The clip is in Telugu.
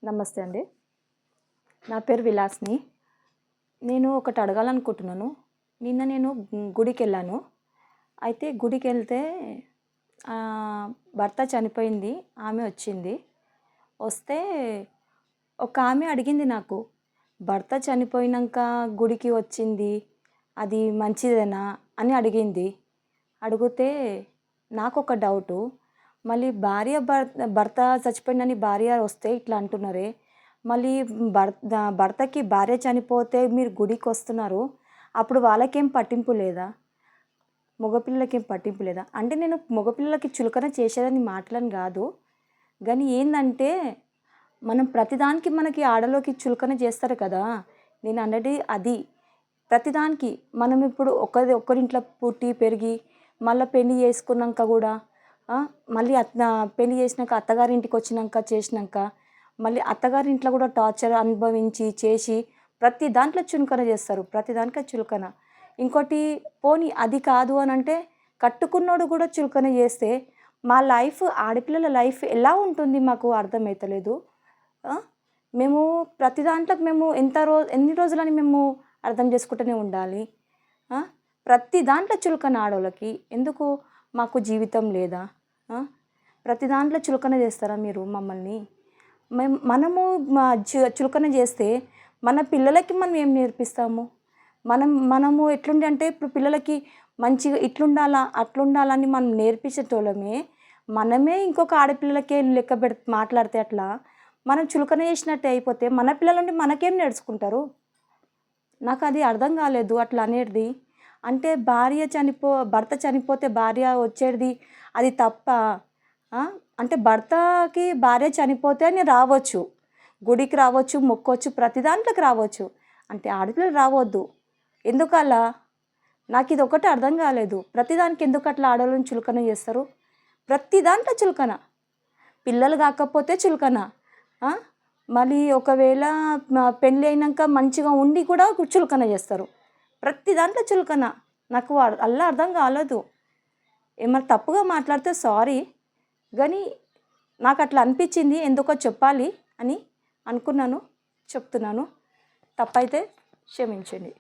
నమస్తే అండి. నా పేరు విలాస్‌ని. నేను ఒకటి అడగాలనుకుంటున్నాను. నిన్న నేను గుడికెళ్ళాను. అయితే గుడికెళ్తే భర్త చనిపోయింది. ఆమె వచ్చింది. వస్తే ఒక ఆమె అడిగింది నాకు, "భర్త చనిపోయినంక గుడికి వచ్చింది. అది మంచిదేనా?" అని అడిగింది. అడిగితే నాకొక డౌటు. మళ్ళీ భర్త చచ్చిపోయిండని భార్య వస్తే ఇట్లా అంటున్నారే, మళ్ళీ భర్తకి భార్య చనిపోతే మీరు గుడికొస్తున్నారు. అప్పుడు వాళ్ళకేం పట్టింపు లేదా? మగపిల్లలకేం పట్టింపు లేదా? అంటే నేను మగపిల్లలకి చులకన చేసేదని మాటలని గాదు. గానీ ఏందంటే, మనం ప్రతిదానికి మనకి ఆడలోకి చులకన చేస్తారు కదా! నేను అనేది అది. ప్రతిదానికి మనం ఇప్పుడు ఒకరింట్లో పుట్టి, పెరిగి, మళ్ళా పెళ్లి చేసుకున్నాక గూడా మళ్ళీ పెళ్లి చేసినాక అత్తగారింటికొచ్చినాక చేసినాక, మళ్ళీ అత్తగారింట్లో కూడా టార్చర్ అనుభవించి, చేసి ప్రతి దాంట్లో చులకన చేస్తారు. ప్రతి దాంట్లో చులకన. ఇంకోటి పోనీ అది కాదు అనంటే, కట్టుకున్నోడు కూడా చులకన చేస్తే, మా లైఫ్ ఆడపిల్లల లైఫ్ ఎలా ఉంటుంది మాకు అర్థమైతలేదు. మేము ప్రతి దాంట్లోకి మేము ఎన్ని రోజులని మేము అర్థం చేసుకుంటూనే ఉండాలి. ప్రతి దాంట్లో చులకన ఆడోళ్ళకి. ఎందుకు మాకు జీవితం లేదా? ప్రతి దాంట్లో చులకన చేస్తారా మీరు మమ్మల్ని? మనము చులకన చేస్తే మన పిల్లలకి మనం ఏం నేర్పిస్తాము? మనము ఎట్లుంది అంటే ఇప్పుడు పిల్లలకి మంచిగా ఇట్లుండాలా, అట్లుండాలని మనం నేర్పించేటోళ్ళమే. మనమే ఇంకొక ఆడపిల్లలకే మాట్లాడితే అట్లా మనం చులకన చేసినట్టే అయిపోతే మన పిల్లల నుండి మనకేం నేర్చుకుంటారు? నాకది అర్థం కాలేదు అట్లా అనేది. అంటే భర్త చనిపోతే భార్య వచ్చేది అది తప్పా? అంటే భర్తకి భార్య చనిపోతే నేను రావచ్చు. గుడికి రావచ్చు, మొక్కొచ్చు, ప్రతి దాంట్లోకి రావచ్చు. అంటే ఆడపిల్లలు రావద్దు. ఎందుకలా? నాకిదొక్కటి అర్థం కాలేదు. ప్రతిదానికి ఎందుకట్లా ఆడోళ్ళని చులకన చేస్తారు? ప్రతి దాంట్లో చులకన. పిల్లలు కాకపోతే చులకన. మళ్ళీ ఒకవేళ పెళ్ళి అయినాక మంచిగా ఉండి కూడా చులకన చేస్తారు. ప్రతి దాంట్లో చులకన. నాకు అర్థం కాలేదు. ఏమన్నా తప్పుగా మాట్లాడితే సారీ. కానీ నాకట్లా అనిపించింది. ఎందుకో చెప్పాలి అని అనుకున్నాను. చెప్తున్నాను. తప్పైతే క్షమించండి.